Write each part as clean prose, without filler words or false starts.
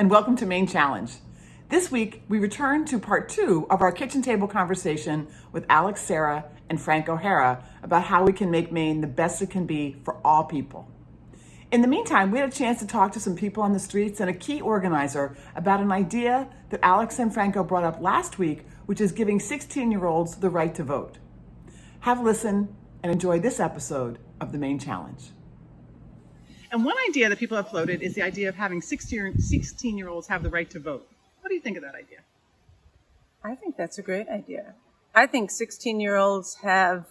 and welcome to Maine Challenge. This week, we return to part 2 of our kitchen table conversation with Alex Serra and Frank O'Hara about how we can make Maine the best it can be for all people. In the meantime, we had a chance to talk to some people on the streets and a key organizer about an idea that Alex and Franco brought up last week, which is giving 16-year-olds the right to vote. Have a listen and enjoy this episode of the Maine Challenge. And one idea that people have floated is the idea of having 16-year-olds have the right to vote. What do you think of that idea? I think that's a great idea. I think 16-year-olds have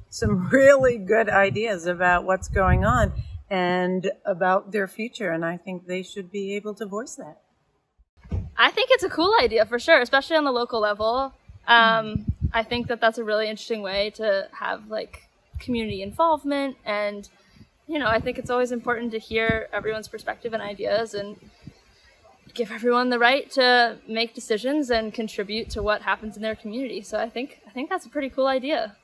some really good ideas about what's going on and about their future, and I think they should be able to voice that. I think it's a cool idea for sure, especially on the local level. I think that that's a really interesting way to have like community involvement, and I think it's always important to hear everyone's perspective and ideas and give everyone the right to make decisions and contribute to what happens in their community. So I think that's a pretty cool idea.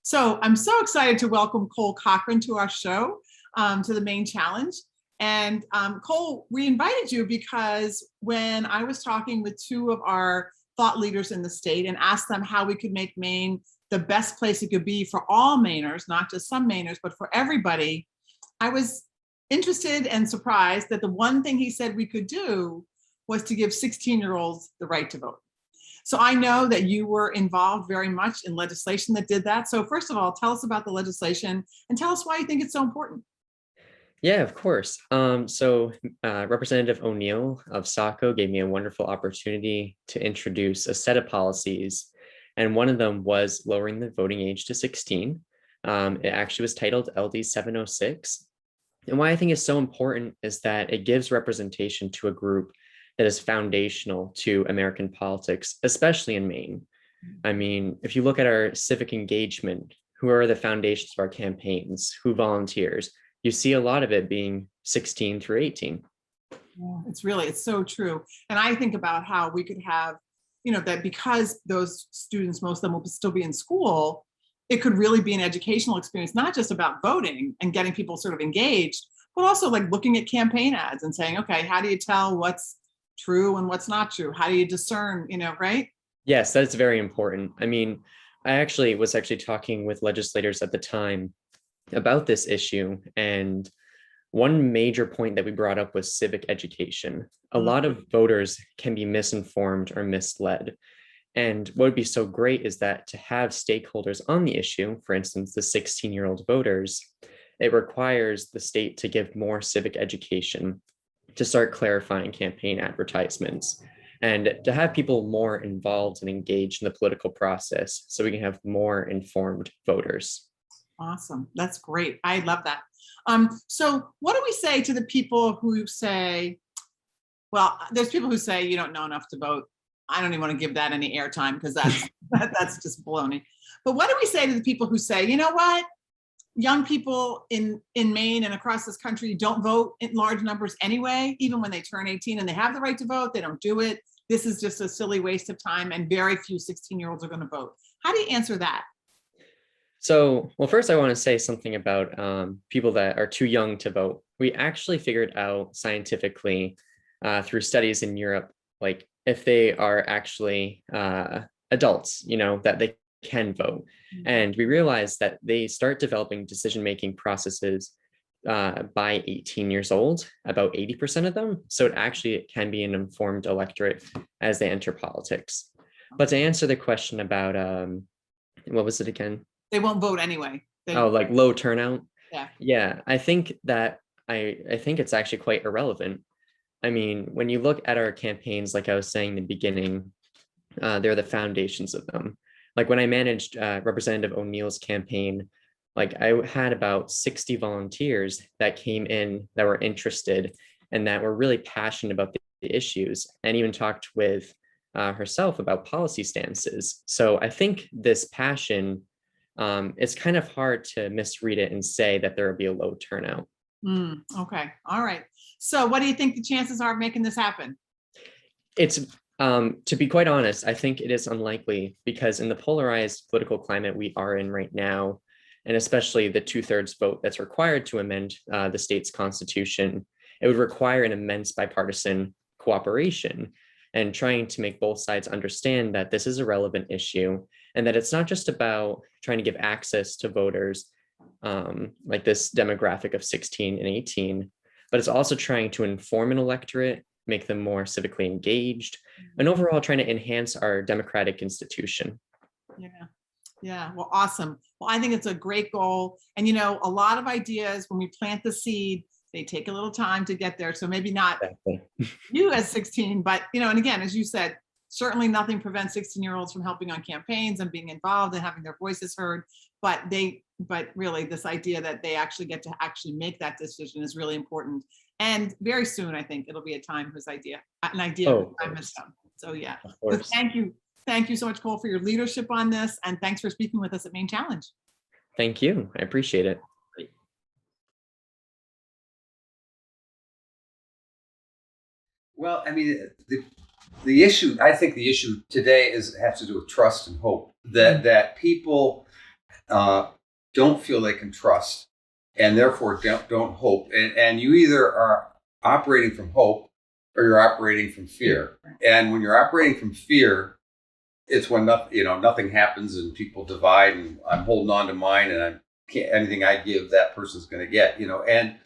So I'm so excited to welcome Cole Cochran to our show, to the Maine Challenge. And Cole, we invited you because when I was talking with two of our thought leaders in the state and asked them how we could make Maine the best place it could be for all Mainers, not just some Mainers, but for everybody, I was interested and surprised that the one thing he said we could do was to give 16-year-olds the right to vote. So I know that you were involved very much in legislation that did that. So first of all, tell us about the legislation and tell us why you think it's so important. Yeah, of course. Representative O'Neill of Saco gave me a wonderful opportunity to introduce a set of policies. And one of them was lowering the voting age to 16. It actually was titled LD 706. And why I think it's so important is that it gives representation to a group that is foundational to American politics, especially in Maine. I mean, if you look at our civic engagement, who are the foundations of our campaigns, who volunteers, you see a lot of it being 16 through 18. Yeah, it's so true. And I think about how we could have that because those students, most of them will still be in school, it could really be an educational experience, not just about voting and getting people sort of engaged, but also like looking at campaign ads and saying, okay, how do you tell what's true and what's not true? How do you discern, right? Yes, that's very important. I mean, I was talking with legislators at the time about this issue, and one major point that we brought up was civic education. A lot of voters can be misinformed or misled. And what would be so great is that to have stakeholders on the issue, for instance, the 16-year-old voters, it requires the state to give more civic education, to start clarifying campaign advertisements, and to have people more involved and engaged in the political process so we can have more informed voters. Awesome. That's great. I love that. So what do we say to the people who say, well, there's people who say you don't know enough to vote. I don't even want to give that any airtime because that's just baloney. But what do we say to the people who say, you know what? Young people in Maine and across this country don't vote in large numbers anyway, even when they turn 18 and they have the right to vote, they don't do it. This is just a silly waste of time and very few 16-year-olds are going to vote. How do you answer that? So, well, first I want to say something about people that are too young to vote. We actually figured out scientifically through studies in Europe, like if they are actually adults, that they can vote. And we realized that they start developing decision-making processes by 18 years old, about 80% of them. So it actually can be an informed electorate as they enter politics. But to answer the question about, what was it again? They won't vote anyway. Like low turnout? Yeah. Yeah, I think that I think it's actually quite irrelevant. I mean, when you look at our campaigns, like I was saying in the beginning, they're the foundations of them. Like when I managed Representative O'Neill's campaign, like I had about 60 volunteers that came in that were interested and that were really passionate about the issues and even talked with herself about policy stances. So I think this passion, it's kind of hard to misread it and say that there will be a low turnout. Okay. All right. So what do you think the chances are of making this happen? It's to be quite honest, I think it is unlikely because in the polarized political climate we are in right now, and especially the 2/3 vote that's required to amend the state's constitution, it would require an immense bipartisan cooperation and trying to make both sides understand that this is a relevant issue and that it's not just about trying to give access to voters like this demographic of 16 and 18, but it's also trying to inform an electorate, make them more civically engaged, and overall trying to enhance our democratic institution. Yeah. Yeah. Well, awesome. Well, I think it's a great goal. And, a lot of ideas, when we plant the seed, they take a little time to get there. So maybe not you as 16, but, and again, as you said, certainly nothing prevents 16-year-olds from helping on campaigns and being involved and having their voices heard. But really this idea that they actually get to actually make that decision is really important. And very soon, I think it'll be a time whose idea, an idea of time has come. So yeah, so thank you. Thank you so much, Cole, for your leadership on this. And thanks for speaking with us at Maine Challenge. Thank you. I appreciate it. Well, I mean, the issue, I think the issue today has to do with trust and hope, that people don't feel they can trust and therefore don't hope. And you either are operating from hope or you're operating from fear. And when you're operating from fear, it's when nothing happens and people divide and I'm holding on to mine and anything I give, that person's going to get, and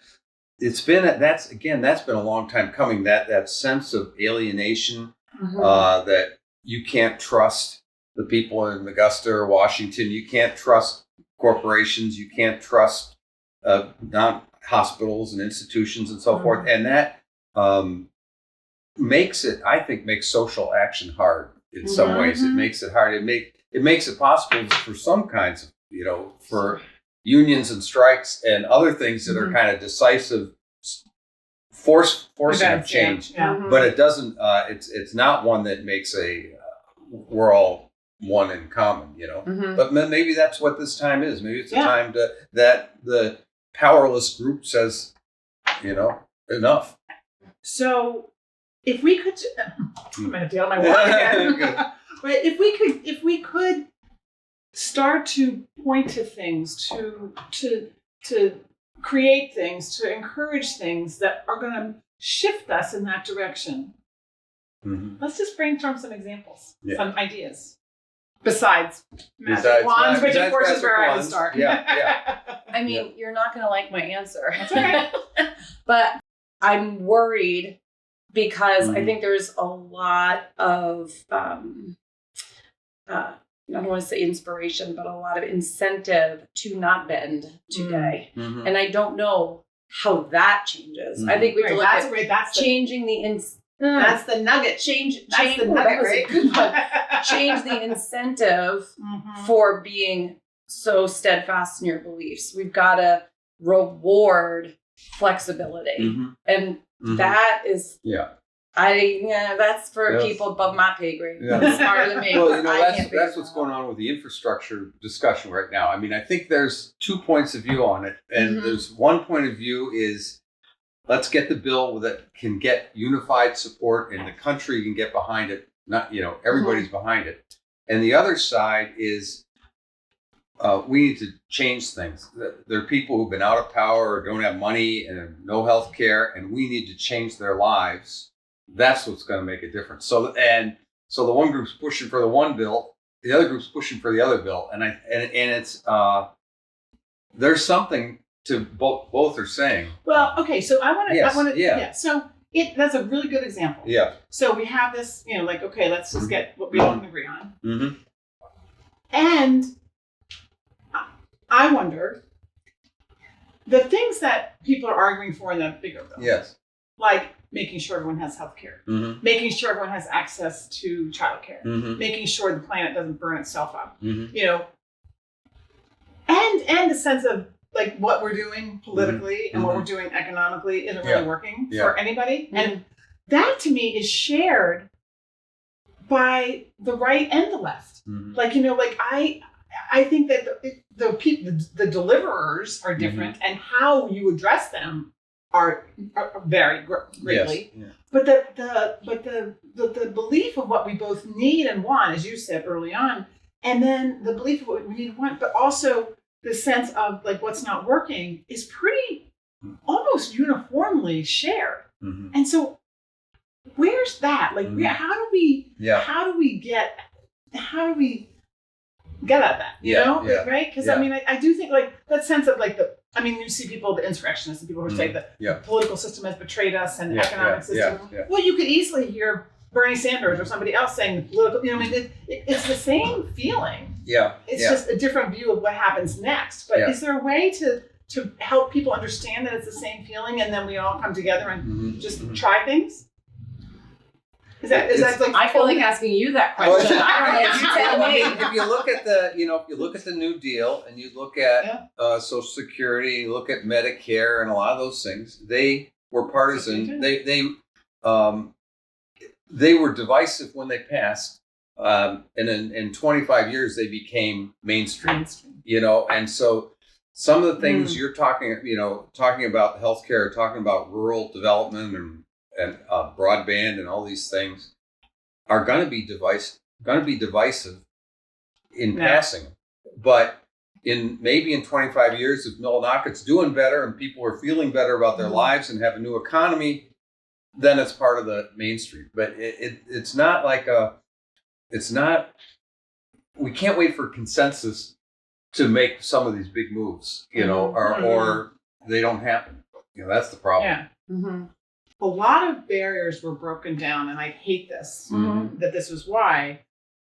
that's been a long time coming, that sense of alienation, that you can't trust the people in Augusta or Washington. You can't trust corporations. You can't trust hospitals and institutions and so forth. And that makes social action hard. In some ways, it makes it hard. It makes it possible for some kinds of, for unions and strikes and other things that are kind of decisive, forcing of change. Yeah. But it doesn't. It's not one that makes we're all one in common. But maybe that's what this time is. Maybe it's a time that the powerless group says, enough. So. If we could, I'm going to deal my word again. But if we could start to point to things, to create things, to encourage things that are going to shift us in that direction. Let's just brainstorm some examples, some ideas. Besides magic wands, which of course is where I would start. Yeah. I mean, you're not going to like my answer. That's okay. But I'm worried. Because I think there's a lot of, I don't want to say inspiration, but a lot of incentive to not bend today. And I don't know how that changes. I think we have to look at changing that's the nugget. That's the nugget, right? Good one. Change the incentive for being so steadfast in your beliefs. We've got to reward flexibility. And that is, that's for people above my pay grade. Smarter than me. Well, that's what's going on with the infrastructure discussion right now. I mean, I think there's 2 points of view on it. And there's one point of view is, let's get the bill that can get unified support and the country can get behind it. Not, everybody's behind it. And the other side is, we need to change things. There are people who've been out of power or don't have money and no health care, and we need to change their lives. That's what's going to make a difference. So the one group's pushing for the one bill, the other group's pushing for the other bill, and it's there's something to both are saying. Well, okay, so I want to. So that's a really good example. Yeah. So we have this, okay, let's just get what we all can agree on. And I wonder, the things that people are arguing for in the bigger bill. Yes. Like making sure everyone has health care, making sure everyone has access to childcare, making sure the planet doesn't burn itself up, and the sense of like what we're doing politically and what we're doing economically isn't really working for anybody. And that to me is shared by the right and the left. I think that the deliverers are different and how you address them are vary greatly. Yes. Yeah. But the belief of what we both need and want, as you said early on, and then the belief of what we need and want, but also the sense of like what's not working is pretty almost uniformly shared. Mhm. And so where's that? Like, how do we get at that? You know, right? Because I mean, I do think like that sense of like you see people, the insurrectionists, and people who say that the political system has betrayed us and the economic system. Well, you could easily hear Bernie Sanders or somebody else saying the political. You know, I mean, it's the same feeling. Yeah. It's just a different view of what happens next. But is there a way to help people understand that it's the same feeling, and then we all come together and just try things? Is that like? I feel like asking you that question. I don't know. You tell me. If you look at the New Deal and you look at Social Security, you look at Medicare, and a lot of those things, they were partisan. They were divisive when they passed, and in 25 years they became mainstream. You know, and so some of the things you're talking about healthcare, talking about rural development and broadband and all these things are going to be divisive in passing. But maybe in 25 years, if Millinocket's doing better and people are feeling better about their lives and have a new economy, then it's part of the mainstream. But it's not like we can't wait for consensus to make some of these big moves, or they don't happen. That's the problem. Yeah. Mm-hmm. A lot of barriers were broken down, and I hate this, that this was why,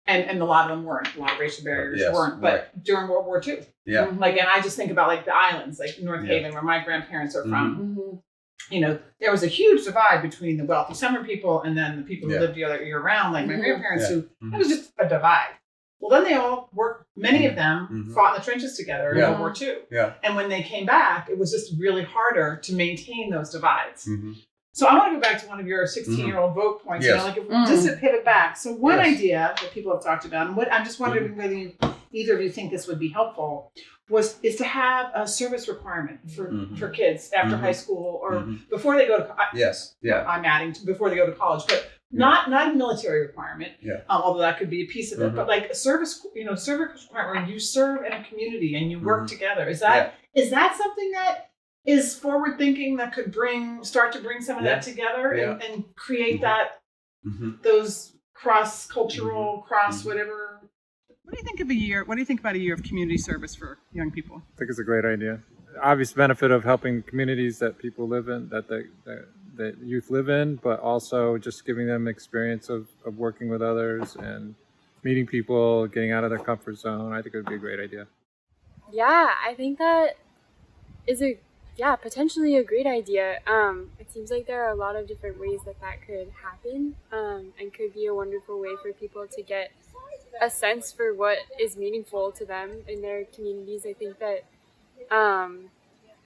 and a lot of them weren't. A lot of racial barriers weren't, but during World War II. Yeah. Like, and I just think about like the islands, like North Haven, where my grandparents are from. There was a huge divide between the wealthy summer people and then the people who lived the other year round, like my grandparents, who it was just a divide. Well, then they all worked, many of them fought in the trenches together in World War II. Yeah. And when they came back, it was just really harder to maintain those divides. So I want to go back to one of your 16-year-old vote points. Yes. Just to pivot back. So one idea that people have talked about, and what I'm just wondering whether either of you think this would be helpful, is to have a service requirement for kids after high school or before they go to college. Yes. Yeah. I'm adding before they go to college, but not a military requirement. Yeah. Although that could be a piece of it, but like a service requirement where you serve in a community and you work together. Is that something that is forward thinking that could start to bring some of that together and create that those cross cultural whatever? What do you think of a year? What do you think about a year of community service for young people? I think it's a great idea. Obvious benefit of helping communities that people live in, that youth live in, but also just giving them experience of working with others and meeting people, getting out of their comfort zone. I think it would be a great idea. Yeah, I think that is potentially a great idea. It seems like there are a lot of different ways that could happen, and could be a wonderful way for people to get a sense for what is meaningful to them in their communities. I think that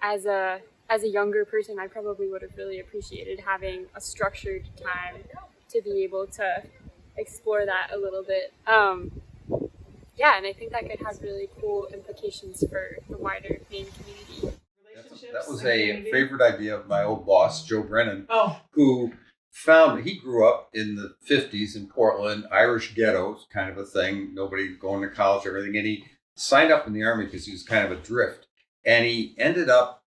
as a younger person, I probably would have really appreciated having a structured time to be able to explore that a little bit. And I think that could have really cool implications for the wider Maine community. That was a favorite idea of my old boss, Joe Brennan, who he grew up in the 50s in Portland, Irish ghettos, kind of a thing, nobody going to college or everything. And he signed up in the Army because he was kind of adrift. And he ended up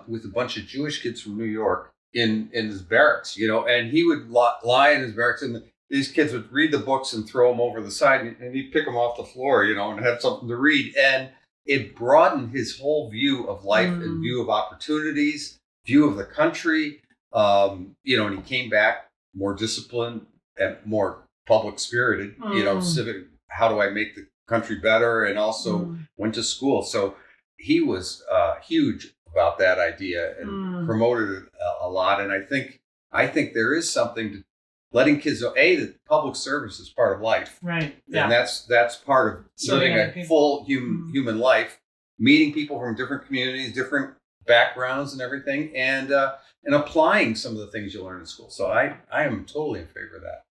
with a bunch of Jewish kids from New York in his barracks, and he would lie in his barracks, and these kids would read the books and throw them over the side, and he'd pick them off the floor, and have something to read. And it broadened his whole view of life and view of opportunities, view of the country. And he came back more disciplined and more public spirited, civic. How do I make the country better? And also went to school. So he was huge about that idea and promoted it a lot. And I think there is something to letting kids know, that public service is part of life. Right. Yeah. And that's part of living a full human life, meeting people from different communities, different backgrounds and everything, and applying some of the things you learn in school. So I am totally in favor of that.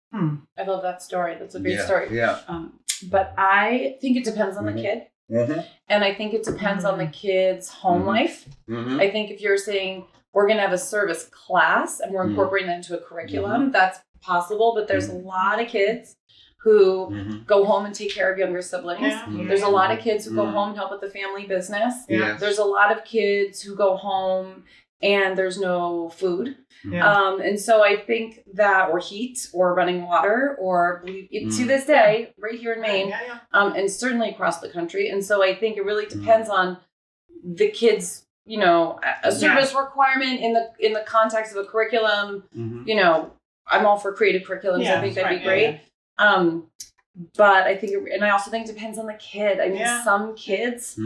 I love that story. That's a great story. Yeah. But I think it depends on the kid. And I think it depends on the kid's home life. I think if you're saying we're going to have a service class and we're incorporating that into a curriculum, that's possible. But there's a lot of kids who go home and take care of younger siblings. There's a lot of kids who go home and help with the family business. There's a lot of kids who go home and there's no food. Yeah. And so I think that, or heat, or running water, or to this day, right here in Maine, and certainly across the country. And so I think it really depends on the kids, you know, a service requirement in the context of a curriculum. You know, I'm all for creative curriculums. I think that'd be great. But I think, and I also think it depends on the kid. I mean, some kids,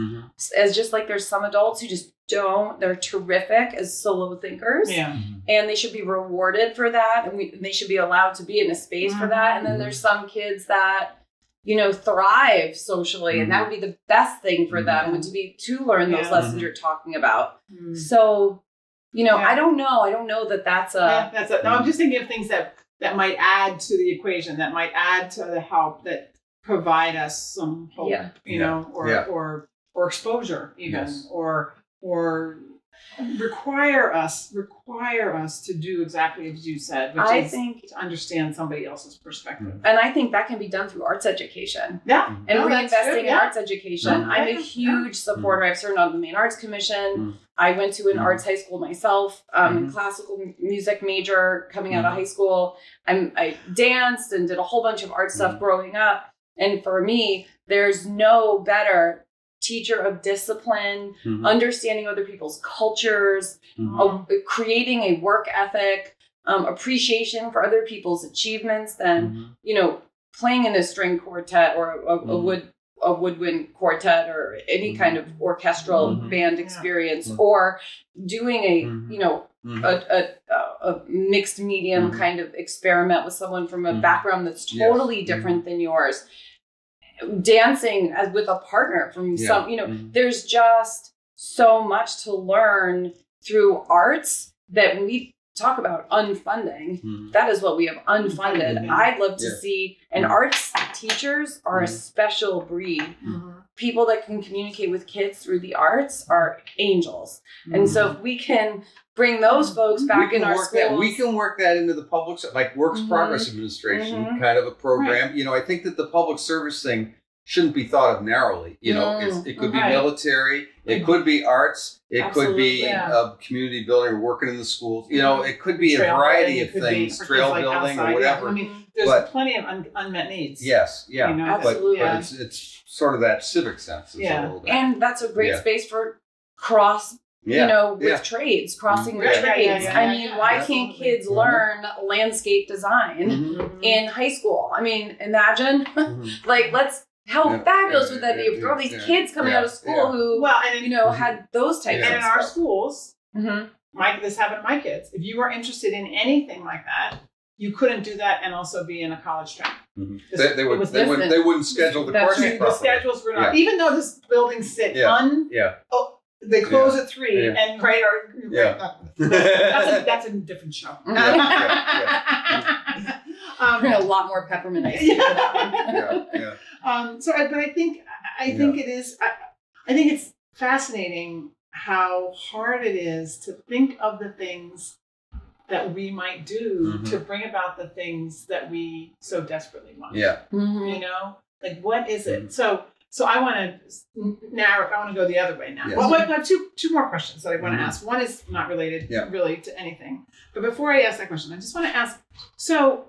as just like there's some adults who just they're terrific as solo thinkers. And they should be rewarded for that. And they should be allowed to be in a space for that. And then there's some kids that, you know, thrive socially. And that would be the best thing for them, would to learn those lessons you're talking about. So, you know, I don't know. I don't know that that's a... No, I'm just thinking of things that might add to the equation, that might add to the help, that provide us some hope, you know, or exposure even, or require us to do exactly as you said, which is to understand somebody else's perspective. And I think that can be done through arts education. And reinvesting in arts education. I'm a huge supporter. I've served on the Maine Arts Commission. I went to an arts high school myself, classical music major coming out of high school. I danced and did a whole bunch of art stuff growing up. And for me, there's no better teacher of discipline, understanding other people's cultures, creating a work ethic, appreciation for other people's achievements than, you know, playing in a string quartet or a woodwind quartet or any kind of orchestral band experience, or doing a, you know, a mixed medium kind of experiment with someone from a background that's totally different than yours. Dancing as with a partner from some, you know, there's just so much to learn through arts that when we talk about unfunding, that is what we have unfunded. I'd love to see, and arts teachers are a special breed. People that can communicate with kids through the arts are angels. And so if we can bring those folks back in our schools. We can work that into the public, like Works Progress Administration kind of a program. You know, I think that the public service thing shouldn't be thought of narrowly. You know, it could be military, it could be arts, it could be community building or working in the schools. You know, it could be a variety of things, trail building or whatever. I mean, there's plenty of unmet needs. Yes, You know, absolutely. But it's sort of that civic sense. And that's a great space for you know, with trades, crossing the trades. I mean, why can't kids learn landscape design in high school? I mean, imagine, like, how fabulous would that be if there were these kids coming out of school who, you know, had those types of And in our schools, this happened to my kids. If you were interested in anything like that, you couldn't do that and also be in a college track. They wouldn't schedule the courses properly. The schedules were not, even though this building sit they close at 3 and that's a different show. A lot more peppermint ice. But I think it is. I think it's fascinating how hard it is to think of the things that we might do to bring about the things that we so desperately want. You know, like what is it? So I want to narrow. I want to go the other way now. Well, I have two more questions that I want to ask. One is not related really to anything. But before I ask that question, I just want to ask. So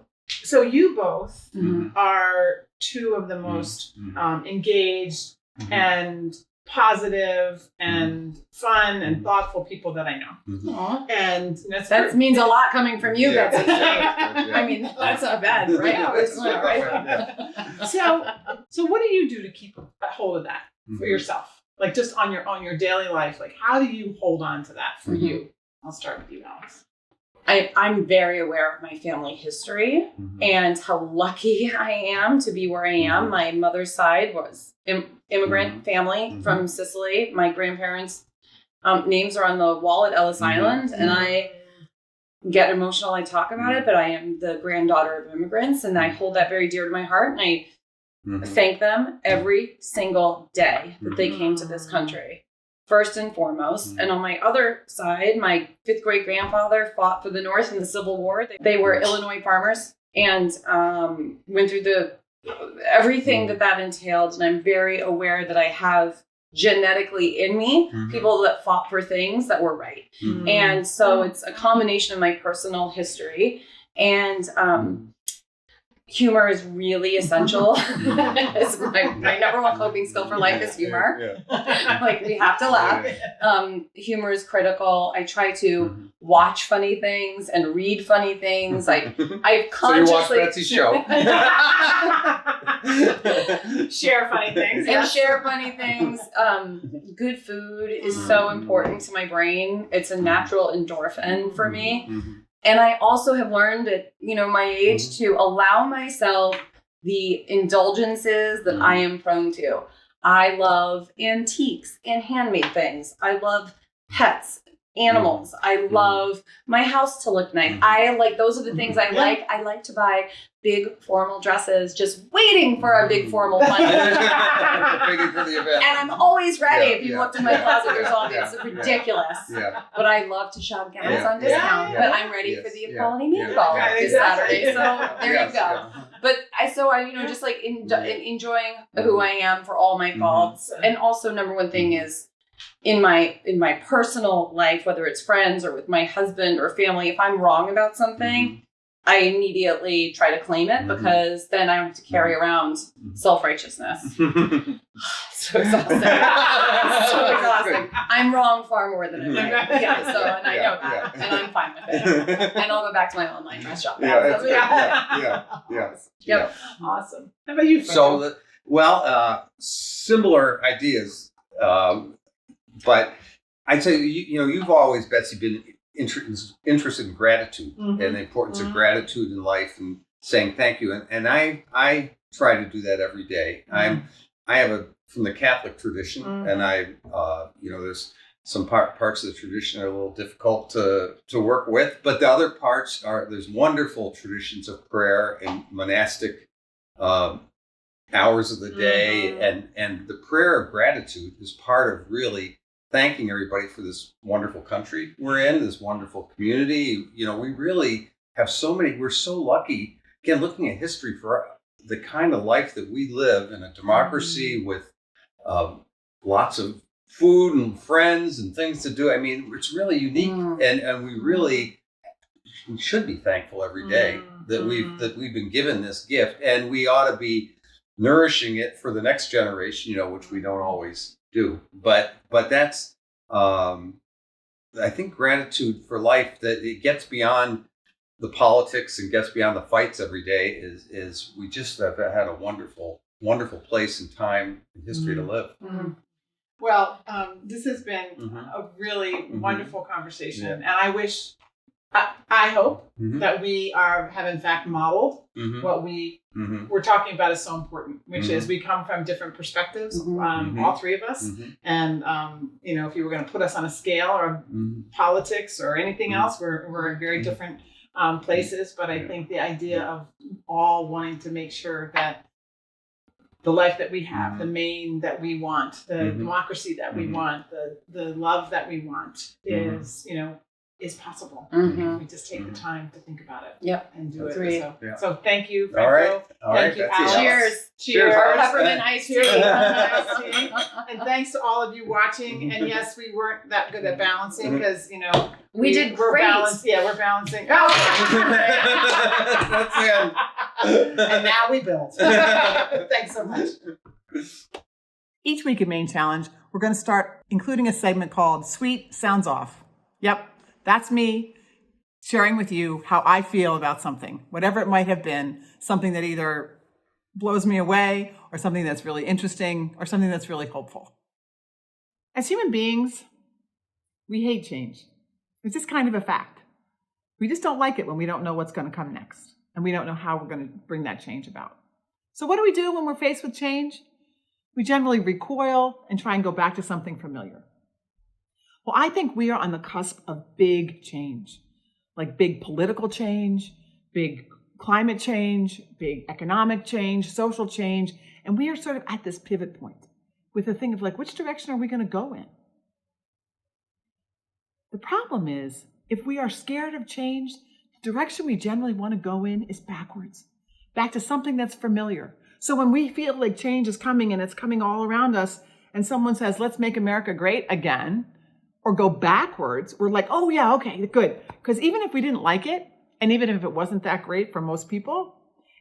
you both are two of the most engaged and positive and fun and thoughtful people that I know. And that means a lot coming from you, Betsy. I mean, that's not bad, right? So what do you do to keep a hold of that for yourself? Like just on your daily life, like how do you hold on to that for you? I'll start with you, Alex. I'm very aware of my family history and how lucky I am to be where I am. My mother's side was immigrant family from Sicily. My grandparents' names are on the wall at Ellis Island, and I get emotional. I talk about it, but I am the granddaughter of immigrants, and I hold that very dear to my heart, and I thank them every single day that they came to this country. First and foremost. And on my other side, my 5th great grandfather fought for the North in the Civil War. They were Illinois farmers and went through everything that entailed. And I'm very aware that I have genetically in me, people that fought for things that were right. And so it's a combination of my personal history and humor is really essential. It's my number one coping skill for life is humor. Like, we have to laugh. Humor is critical. I try to watch funny things and read funny things. I consciously so you watch Betsy's show. Share funny things. And share funny things. Good food is so important to my brain. It's a natural endorphin for me. And I also have learned at, my age to allow myself the indulgences that I am prone to. I love antiques and handmade things. I love pets, animals. I love my house to look nice. Those are the things I like. I like to buy big formal dresses, just waiting for a big formal function. Waiting for the event. And I'm always ready. If you looked in my closet, there's all this ridiculous. But I love to shop gowns on discount. But I'm ready for the equality meatball this Saturday. So there you go. But I just like enjoying who I am for all my faults. And also, number one thing is, in my personal life, whether it's friends or with my husband or family, if I'm wrong about something, I immediately try to claim it because then I don't have to carry around self-righteousness. So exhausting. So exhausting. I'm wrong far more than I'm right. And I know that. And I'm fine with it. And I'll go back to my online dress shop. Yeah. Awesome. How about you, Franco? So, similar ideas. But I'd say, you've always, Betsy, been interested in gratitude and the importance of gratitude in life and saying thank you. And I try to do that every day. I have from the Catholic tradition, and there's some parts of the tradition are a little difficult to work with, but the other parts there's wonderful traditions of prayer and monastic hours of the day, and the prayer of gratitude is part of really thanking everybody for this wonderful country we're in, this wonderful community. We really have we're so lucky, again, looking at history for the kind of life that we live in a democracy with lots of food and friends and things to do. I mean, it's really unique. And we should be thankful every day that we've been given this gift, and we ought to be nourishing it for the next generation, which we don't always do. But that's, I think, gratitude for life, that it gets beyond the politics and gets beyond the fights every day, is we just have had a wonderful, wonderful place and time in history to live. Well, this has been a really wonderful conversation, and I hope that we have in fact modeled what we're talking about is so important, which is we come from different perspectives, all three of us. And, if you were going to put us on a scale or politics or anything else, we're in very different places. But I think the idea of all wanting to make sure that the life that we have, the Maine that we want, the democracy that we want, the love that we want is possible. If we just take the time to think about it and do it. So thank you, Franco. Thank you, Alex. Cheers. Our peppermint iced tea. And thanks to all of you watching. And yes, we weren't that good at balancing because, we did we're great. We're balancing. Oh. That's the end. And now we build. Thanks so much. Each week in Maine Challenge, we're going to start including a segment called Sweet Sounds Off. Yep. That's me sharing with you how I feel about something, whatever it might have been, something that either blows me away or something that's really interesting or something that's really hopeful. As human beings, we hate change. It's just kind of a fact. We just don't like it when we don't know what's going to come next and we don't know how we're going to bring that change about. So what do we do when we're faced with change? We generally recoil and try and go back to something familiar. Well, I think we are on the cusp of big change, like big political change, big climate change, big economic change, social change. And we are sort of at this pivot point with the thing of which direction are we going to go in? The problem is, if we are scared of change, the direction we generally want to go in is backwards, back to something that's familiar. So when we feel like change is coming and it's coming all around us, and someone says, let's make America great again, or go backwards, we're like, oh yeah, okay, good. Because even if we didn't like it, and even if it wasn't that great for most people,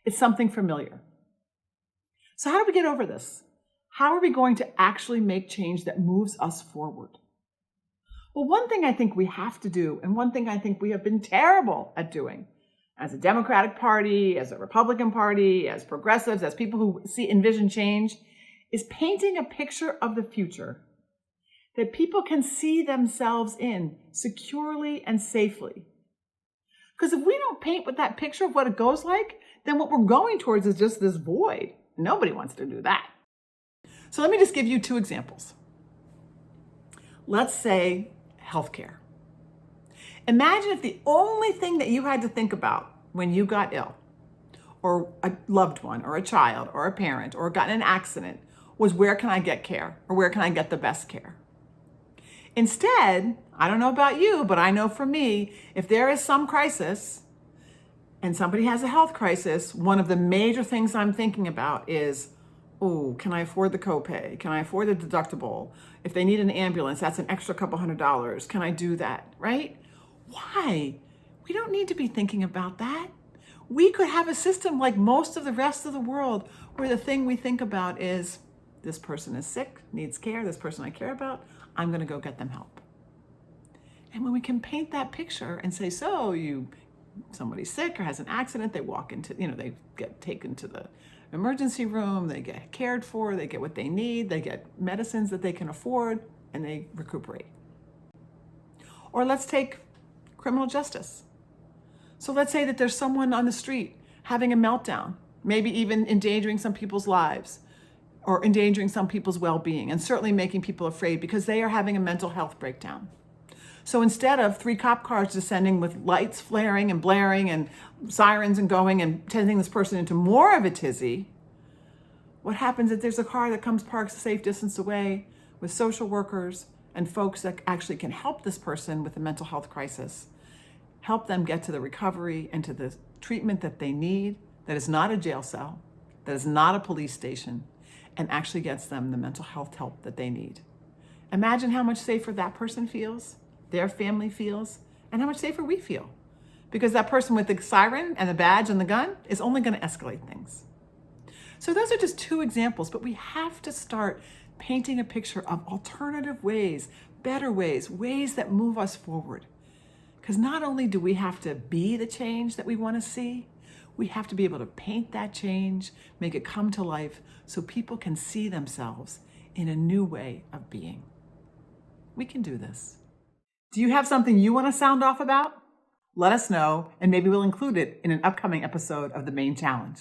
it's something familiar. So how do we get over this? How are we going to actually make change that moves us forward? Well, one thing I think we have to do, and one thing I think we have been terrible at doing, as a Democratic Party, as a Republican Party, as progressives, as people who envision change, is painting a picture of the future that people can see themselves in securely and safely. Because if we don't paint with that picture of what it goes like, then what we're going towards is just this void. Nobody wants to do that. So let me just give you 2 examples. Let's say healthcare. Imagine if the only thing that you had to think about when you got ill, or a loved one, or a child, or a parent, or got in an accident, was where can I get care, or where can I get the best care? Instead, I don't know about you, but I know for me, if there is some crisis and somebody has a health crisis, one of the major things I'm thinking about is, oh, can I afford the copay? Can I afford the deductible? If they need an ambulance, that's an extra couple $100. Can I do that, right? Why? We don't need to be thinking about that. We could have a system like most of the rest of the world where the thing we think about is, this person is sick, needs care, this person I care about, I'm going to go get them help. And when we can paint that picture and say, so somebody's sick or has an accident, they walk into, they get taken to the emergency room, they get cared for, they get what they need, they get medicines that they can afford, and they recuperate. Or let's take criminal justice. So let's say that there's someone on the street having a meltdown, maybe even endangering some people's lives, or endangering some people's well-being, and certainly making people afraid because they are having a mental health breakdown. So instead of 3 cop cars descending with lights flaring and blaring and sirens and going and sending this person into more of a tizzy, what happens is there's a car that comes parks a safe distance away with social workers and folks that actually can help this person with a mental health crisis, help them get to the recovery and to the treatment that they need, that is not a jail cell, that is not a police station, and actually gets them the mental health help that they need. Imagine how much safer that person feels, their family feels, and how much safer we feel. Because that person with the siren and the badge and the gun is only going to escalate things. So those are just 2 examples, but we have to start painting a picture of alternative ways, better ways, ways that move us forward. Because not only do we have to be the change that we want to see, we have to be able to paint that change, make it come to life so people can see themselves in a new way of being. We can do this. Do you have something you want to sound off about? Let us know, and maybe we'll include it in an upcoming episode of the Maine Challenge.